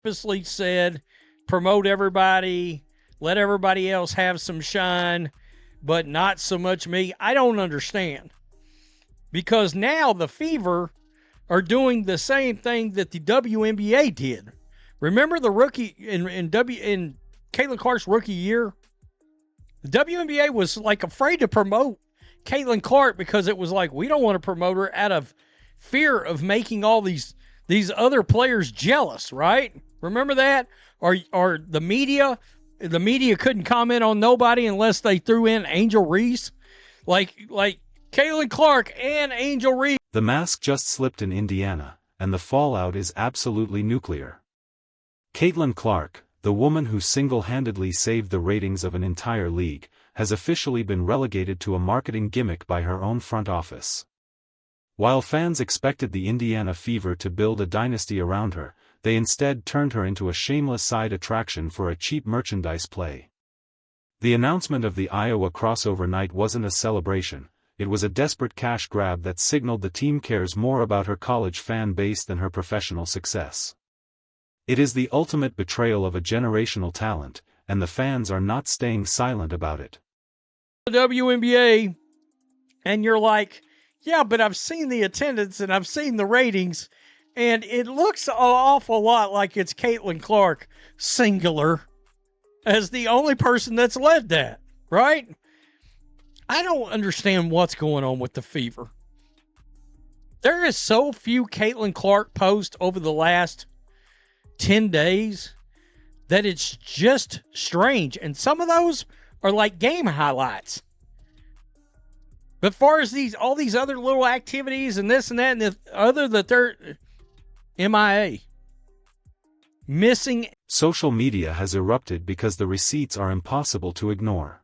purposely said, promote everybody, let everybody else have some shine, but not so much me. I don't understand. Because now the Fever are doing the same thing that the WNBA did. Remember the rookie in Caitlin Clark's rookie year? The WNBA was like afraid to promote Caitlin Clark because it was like, we don't want to promote her out of fear of making all these other players jealous, right? Remember that? Or the media couldn't comment on nobody unless they threw in Angel Reese. Like Caitlin Clark and Angel Reese. The mask just slipped in Indiana, and the fallout is absolutely nuclear. Caitlin Clark, the woman who single-handedly saved the ratings of an entire league, has officially been relegated to a marketing gimmick by her own front office. While fans expected the Indiana Fever to build a dynasty around her, they instead turned her into a shameless side attraction for a cheap merchandise play. The announcement of the Iowa crossover night wasn't a celebration, it was a desperate cash grab that signaled the team cares more about her college fan base than her professional success. It is the ultimate betrayal of a generational talent, and the fans are not staying silent about it. The WNBA, and you're like, yeah, but I've seen the attendance and I've seen the ratings, and it looks an awful lot like it's Caitlin Clark, singular, as the only person that's led that, right? I don't understand what's going on with the Fever. There is so few Caitlin Clark posts over the last 10 days that it's just strange. And some of those are like game highlights. But as far as all these other little activities and this and that and the other, that they're MIA. Missing. Social media has erupted because the receipts are impossible to ignore.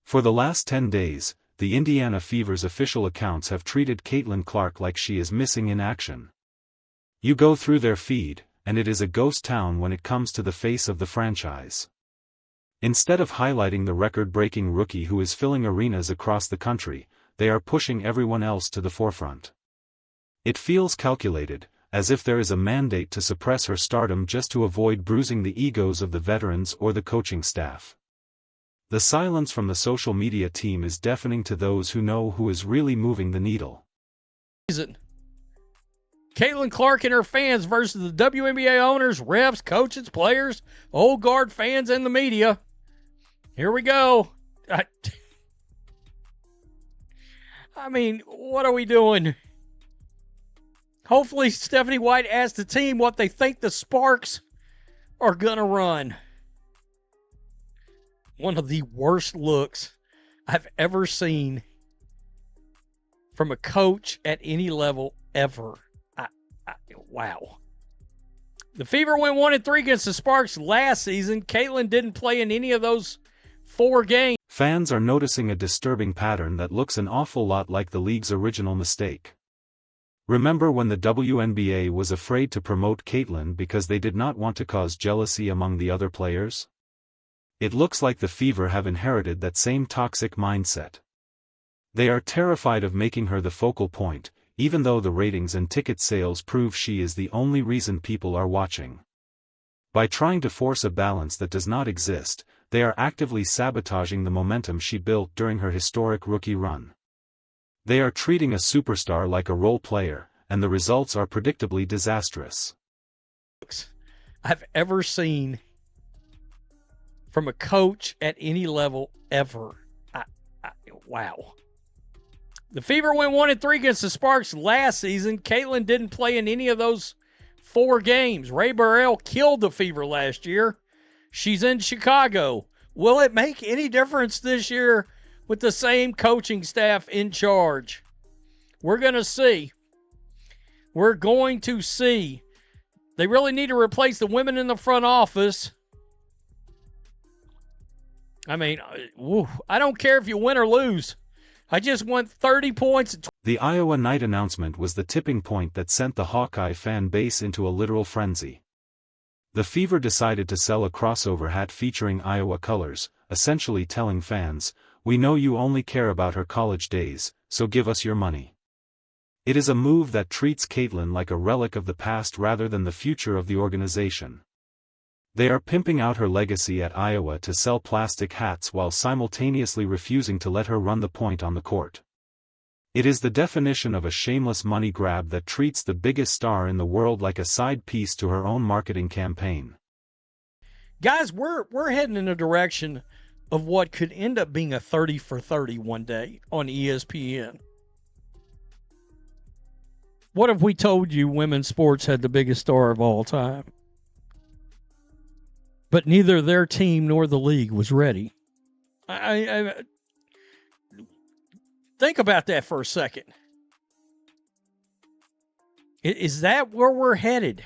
For the last 10 days, the Indiana Fever's official accounts have treated Caitlin Clark like she is missing in action. You go through their feed, and it is a ghost town when it comes to the face of the franchise. Instead of highlighting the record-breaking rookie who is filling arenas across the country, they are pushing everyone else to the forefront. It feels calculated, as if there is a mandate to suppress her stardom just to avoid bruising the egos of the veterans or the coaching staff. The silence from the social media team is deafening to those who know who is really moving the needle. Caitlin Clark and her fans versus the WNBA owners, refs, coaches, players, old guard fans, and the media. Here we go. I mean, what are we doing? Hopefully Stephanie White asks the team what they think the Sparks are going to run. One of the worst looks I've ever seen from a coach at any level ever. Wow. The Fever went 1-3 against the Sparks last season. Caitlin didn't play in any of those 4 games. Fans are noticing a disturbing pattern that looks an awful lot like the league's original mistake. Remember when the WNBA was afraid to promote Caitlin because they did not want to cause jealousy among the other players? It looks like the Fever have inherited that same toxic mindset. They are terrified of making her the focal point, even though the ratings and ticket sales prove she is the only reason people are watching. By trying to force a balance that does not exist, they are actively sabotaging the momentum she built during her historic rookie run. They are treating a superstar like a role player, and the results are predictably disastrous. I've ever seen from a coach at any level ever. Wow. The Fever went 1-3 against the Sparks last season. Caitlin didn't play in any of those 4 games. Ray Burrell killed the Fever last year. She's in Chicago. Will it make any difference this year with the same coaching staff in charge? We're going to see. We're going to see. They really need to replace the women in the front office. I mean, I don't care if you win or lose. I just want 30 points. The Iowa night announcement was the tipping point that sent the Hawkeye fan base into a literal frenzy. The Fever decided to sell a crossover hat featuring Iowa colors, essentially telling fans, "We know you only care about her college days, so give us your money." It is a move that treats Caitlin like a relic of the past rather than the future of the organization. They are pimping out her legacy at Iowa to sell plastic hats while simultaneously refusing to let her run the point on the court. It is the definition of a shameless money grab that treats the biggest star in the world like a side piece to her own marketing campaign. Guys, we're heading in a direction of what could end up being a 30 for 30 one day on ESPN. What if we told you women's sports had the biggest star of all time? But neither their team nor the league was ready. I think about that for a second. Is that where we're headed?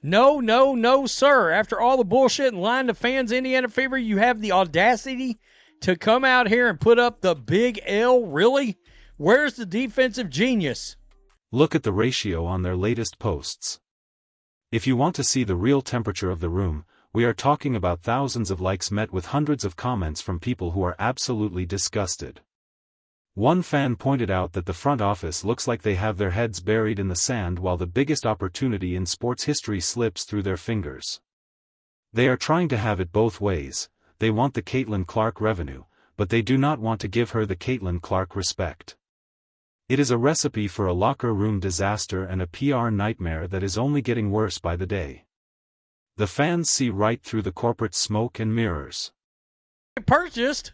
No, sir. After all the bullshit and lying to fans, Indiana Fever, you have the audacity to come out here and put up the big L? Really? Where's the defensive genius? Look at the ratio on their latest posts. If you want to see the real temperature of the room, we are talking about thousands of likes met with hundreds of comments from people who are absolutely disgusted. One fan pointed out that the front office looks like they have their heads buried in the sand while the biggest opportunity in sports history slips through their fingers. They are trying to have it both ways. They want the Caitlin Clark revenue, but they do not want to give her the Caitlin Clark respect. It is a recipe for a locker room disaster and a PR nightmare that is only getting worse by the day. The fans see right through the corporate smoke and mirrors. Purchased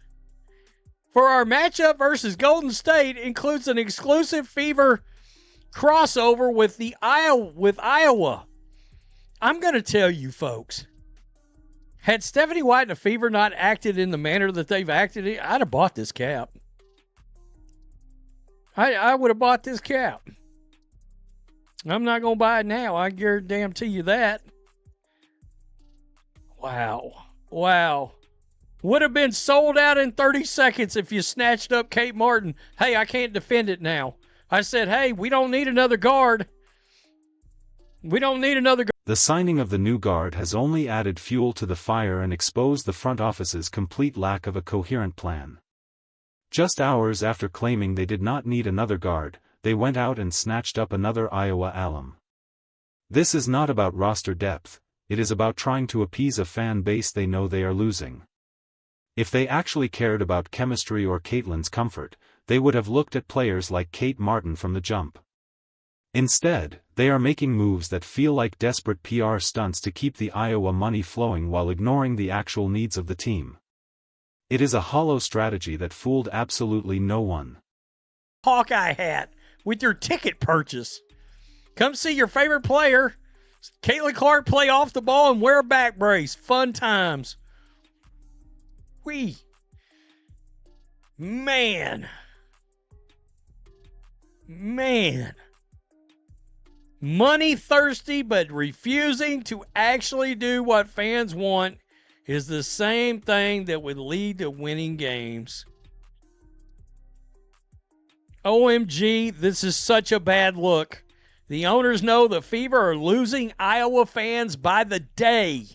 for our matchup versus Golden State includes an exclusive Fever crossover with Iowa. I'm going to tell you, folks, had Stephanie White and the Fever not acted in the manner that they've acted, I'd have bought this cap. I would have bought this cap. I'm not going to buy it now. I guarantee you that. Wow. Would have been sold out in 30 seconds if you snatched up Kate Martin. Hey, I can't defend it now. I said, hey, we don't need another guard. The signing of the new guard has only added fuel to the fire and exposed the front office's complete lack of a coherent plan. Just hours after claiming they did not need another guard, they went out and snatched up another Iowa alum. This is not about roster depth, it is about trying to appease a fan base they know they are losing. If they actually cared about chemistry or Caitlin's comfort, they would have looked at players like Kate Martin from the jump. Instead, they are making moves that feel like desperate PR stunts to keep the Iowa money flowing while ignoring the actual needs of the team. It is a hollow strategy that fooled absolutely no one. Hawkeye hat with your ticket purchase. Come see your favorite player, Caitlin Clark, play off the ball and wear a back brace. Fun times. Man. Money thirsty but refusing to actually do what fans want is the same thing that would lead to winning games. OMG, this is such a bad look. The owners know the Fever are losing Iowa fans by the day.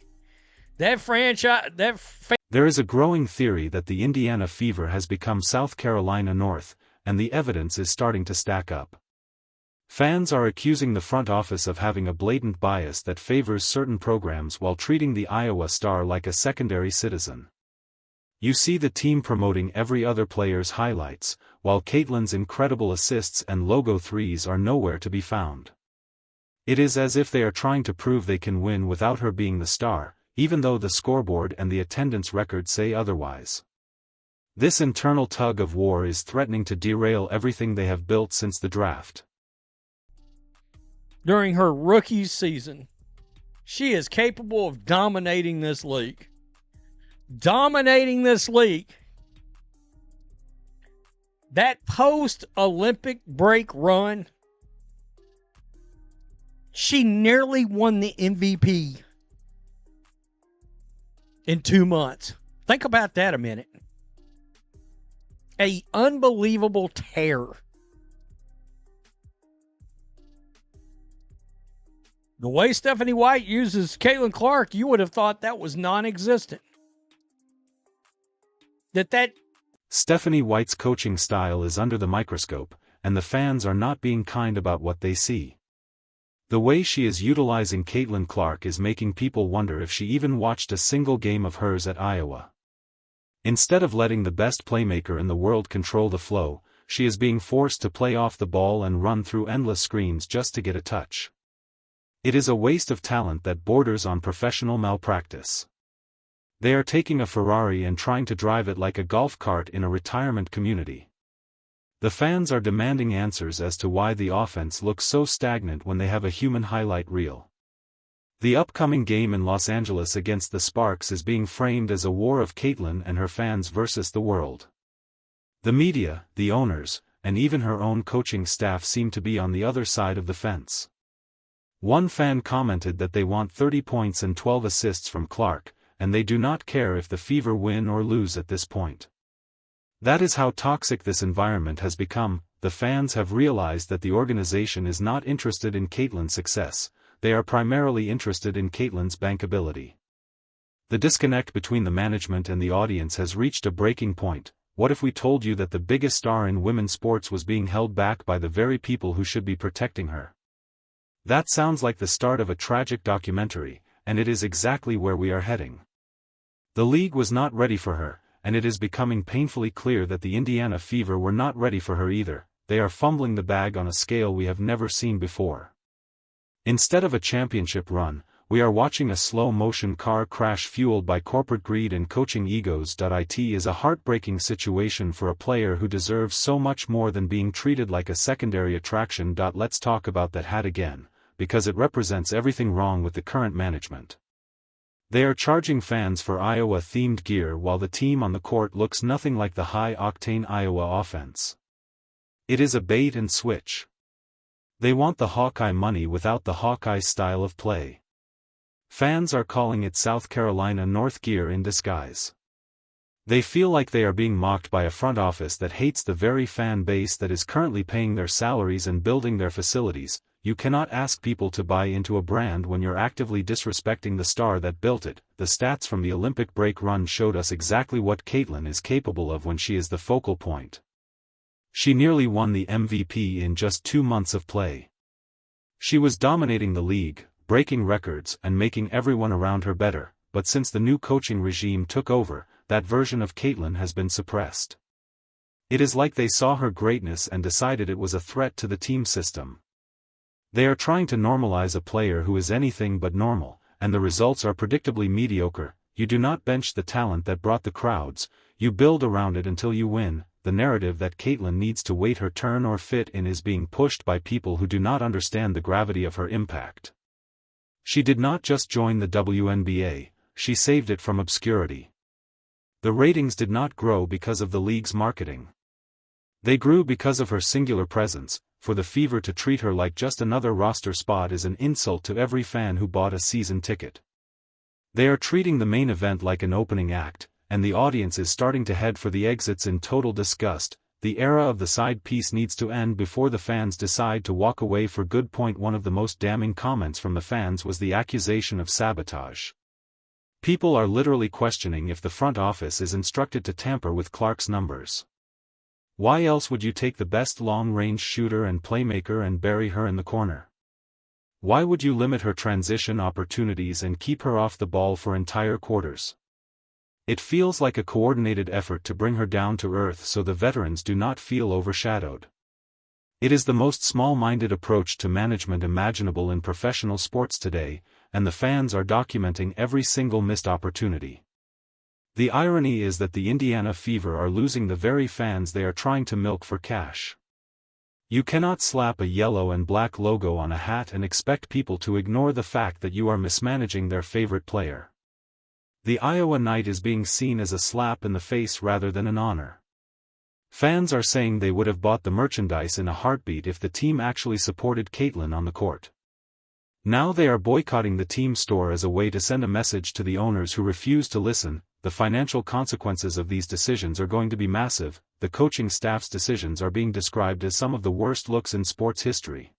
There is a growing theory that the Indiana Fever has become South Carolina North, and the evidence is starting to stack up. Fans are accusing the front office of having a blatant bias that favors certain programs while treating the Iowa star like a secondary citizen. You see the team promoting every other player's highlights, while Caitlin's incredible assists and logo threes are nowhere to be found. It is as if they are trying to prove they can win without her being the star, even though the scoreboard and the attendance record say otherwise. This internal tug of war is threatening to derail everything they have built since the draft. During her rookie season, she is capable of dominating this league. That post-Olympic break run, she nearly won the MVP in 2 months. Think about that a minute. An unbelievable tear. The way Stephanie White uses Caitlin Clark, you would have thought that was non-existent. Stephanie White's coaching style is under the microscope, and the fans are not being kind about what they see. The way she is utilizing Caitlin Clark is making people wonder if she even watched a single game of hers at Iowa. Instead of letting the best playmaker in the world control the flow, she is being forced to play off the ball and run through endless screens just to get a touch. It is a waste of talent that borders on professional malpractice. They are taking a Ferrari and trying to drive it like a golf cart in a retirement community. The fans are demanding answers as to why the offense looks so stagnant when they have a human highlight reel. The upcoming game in Los Angeles against the Sparks is being framed as a war of Caitlin and her fans versus the world. The media, the owners, and even her own coaching staff seem to be on the other side of the fence. One fan commented that they want 30 points and 12 assists from Clark, and they do not care if the Fever win or lose at this point. That is how toxic this environment has become. The fans have realized that the organization is not interested in Caitlin's success, they are primarily interested in Caitlin's bankability. The disconnect between the management and the audience has reached a breaking point. What if we told you that the biggest star in women's sports was being held back by the very people who should be protecting her? That sounds like the start of a tragic documentary, and it is exactly where we are heading. The league was not ready for her, and it is becoming painfully clear that the Indiana Fever were not ready for her either. They are fumbling the bag on a scale we have never seen before. Instead of a championship run, we are watching a slow-motion car crash fueled by corporate greed and coaching egos. It is a heartbreaking situation for a player who deserves so much more than being treated like a secondary attraction. Let's talk about that hat again, because it represents everything wrong with the current management. They are charging fans for Iowa-themed gear while the team on the court looks nothing like the high-octane Iowa offense. It is a bait and switch. They want the Hawkeye money without the Hawkeye style of play. Fans are calling it South Carolina North gear in disguise. They feel like they are being mocked by a front office that hates the very fan base that is currently paying their salaries and building their facilities. You cannot ask people to buy into a brand when you're actively disrespecting the star that built it. The stats from the Olympic break run showed us exactly what Caitlin is capable of when she is the focal point. She nearly won the MVP in just 2 months of play. She was dominating the league, breaking records and making everyone around her better, but since the new coaching regime took over, that version of Caitlin has been suppressed. It is like they saw her greatness and decided it was a threat to the team system. They are trying to normalize a player who is anything but normal, and the results are predictably mediocre. You do not bench the talent that brought the crowds, you build around it until you win. The narrative that Caitlin needs to wait her turn or fit in is being pushed by people who do not understand the gravity of her impact. She did not just join the WNBA, she saved it from obscurity. The ratings did not grow because of the league's marketing. They grew because of her singular presence. For the Fever to treat her like just another roster spot is an insult to every fan who bought a season ticket. They are treating the main event like an opening act, and the audience is starting to head for the exits in total disgust. The era of the side piece needs to end before the fans decide to walk away for good. One of the most damning comments from the fans was the accusation of sabotage. People are literally questioning if the front office is instructed to tamper with Clark's numbers. Why else would you take the best long-range shooter and playmaker and bury her in the corner? Why would you limit her transition opportunities and keep her off the ball for entire quarters? It feels like a coordinated effort to bring her down to earth so the veterans do not feel overshadowed. It is the most small-minded approach to management imaginable in professional sports today, and the fans are documenting every single missed opportunity. The irony is that the Indiana Fever are losing the very fans they are trying to milk for cash. You cannot slap a yellow and black logo on a hat and expect people to ignore the fact that you are mismanaging their favorite player. The Iowa night is being seen as a slap in the face rather than an honor. Fans are saying they would have bought the merchandise in a heartbeat if the team actually supported Caitlin on the court. Now they are boycotting the team store as a way to send a message to the owners who refuse to listen. The financial consequences of these decisions are going to be massive. The coaching staff's decisions are being described as some of the worst looks in sports history.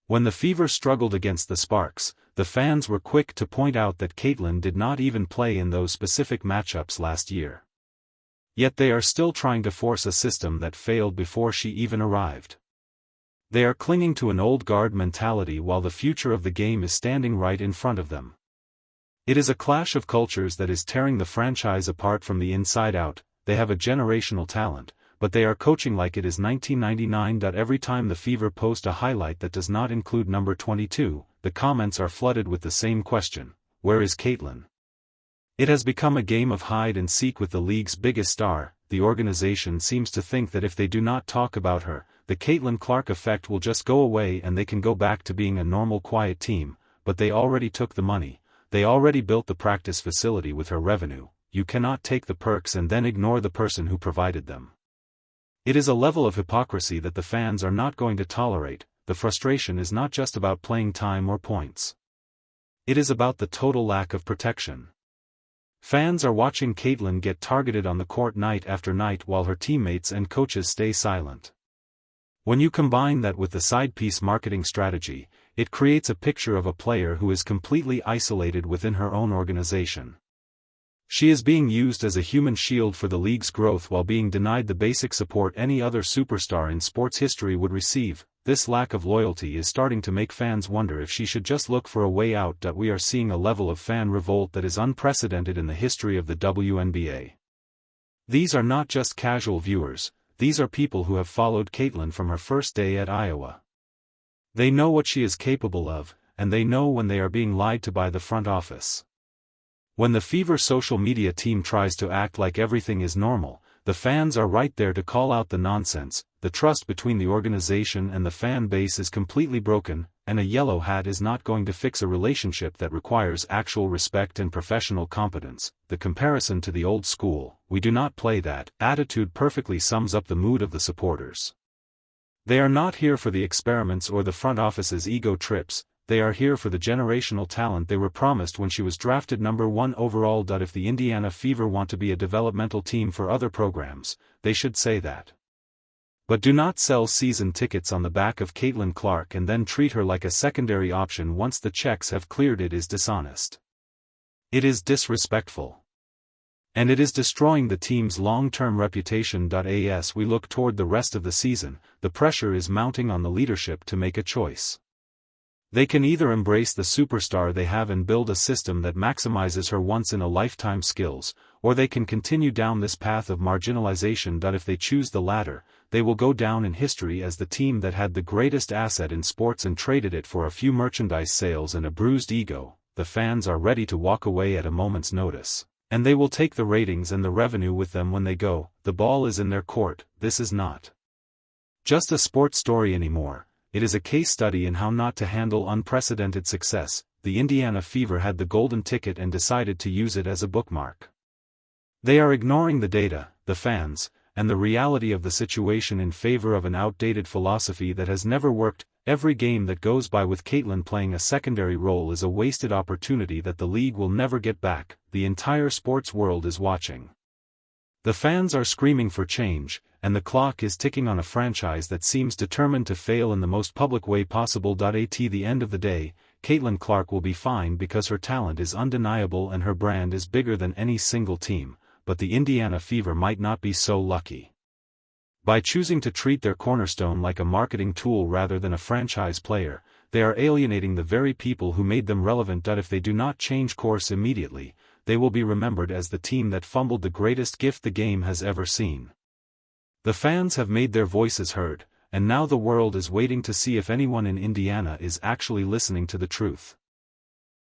When the Fever struggled against the Sparks, the fans were quick to point out that Caitlin did not even play in those specific matchups last year. Yet they are still trying to force a system that failed before she even arrived. They are clinging to an old guard mentality while the future of the game is standing right in front of them. It is a clash of cultures that is tearing the franchise apart from the inside out. They have a generational talent, but they are coaching like it is 1999. Every time the Fever post a highlight that does not include number 22, the comments are flooded with the same question: where is Caitlin? It has become a game of hide and seek with the league's biggest star. The organization seems to think that if they do not talk about her, the Caitlin Clark effect will just go away and they can go back to being a normal quiet team, but they already took the money. They already built the practice facility with her revenue. You cannot take the perks and then ignore the person who provided them. It is a level of hypocrisy that the fans are not going to tolerate. The frustration is not just about playing time or points. It is about the total lack of protection. Fans are watching Caitlin get targeted on the court night after night while her teammates and coaches stay silent. When you combine that with the side-piece marketing strategy, it creates a picture of a player who is completely isolated within her own organization. She is being used as a human shield for the league's growth while being denied the basic support any other superstar in sports history would receive. This lack of loyalty is starting to make fans wonder if she should just look for a way out. We are seeing a level of fan revolt that is unprecedented in the history of the WNBA. These are not just casual viewers, these are people who have followed Caitlin from her first day at Iowa. They know what she is capable of, and they know when they are being lied to by the front office. When the Fever social media team tries to act like everything is normal, the fans are right there to call out the nonsense. The trust between the organization and the fan base is completely broken, and a yellow hat is not going to fix a relationship that requires actual respect and professional competence. The comparison to the old school, "we do not play that" attitude perfectly sums up the mood of the supporters. They are not here for the experiments or the front office's ego trips. They are here for the generational talent they were promised when she was drafted number 1 overall. If the Indiana Fever want to be a developmental team for other programs, they should say that. But do not sell season tickets on the back of Caitlin Clark and then treat her like a secondary option once the checks have cleared. It is dishonest. It is disrespectful. And it is destroying the team's long-term reputation. As we look toward the rest of the season, the pressure is mounting on the leadership to make a choice. They can either embrace the superstar they have and build a system that maximizes her once-in-a-lifetime skills, or they can continue down this path of marginalization. If they choose the latter, they will go down in history as the team that had the greatest asset in sports and traded it for a few merchandise sales and a bruised ego. The fans are ready to walk away at a moment's notice, and they will take the ratings and the revenue with them when they go. The ball is in their court. This is not just a sports story anymore. It is a case study in how not to handle unprecedented success. The Indiana Fever had the golden ticket and decided to use it as a bookmark. They are ignoring the data, the fans, and the reality of the situation in favor of an outdated philosophy that has never worked. Every game that goes by with Caitlin playing a secondary role is a wasted opportunity that the league will never get back. The entire sports world is watching. The fans are screaming for change, and the clock is ticking on a franchise that seems determined to fail in the most public way possible. At the end of the day, Caitlin Clark will be fine because her talent is undeniable and her brand is bigger than any single team, but the Indiana Fever might not be so lucky. By choosing to treat their cornerstone like a marketing tool rather than a franchise player, they are alienating the very people who made them relevant. If they do not change course immediately, they will be remembered as the team that fumbled the greatest gift the game has ever seen. The fans have made their voices heard, and now the world is waiting to see if anyone in Indiana is actually listening to the truth.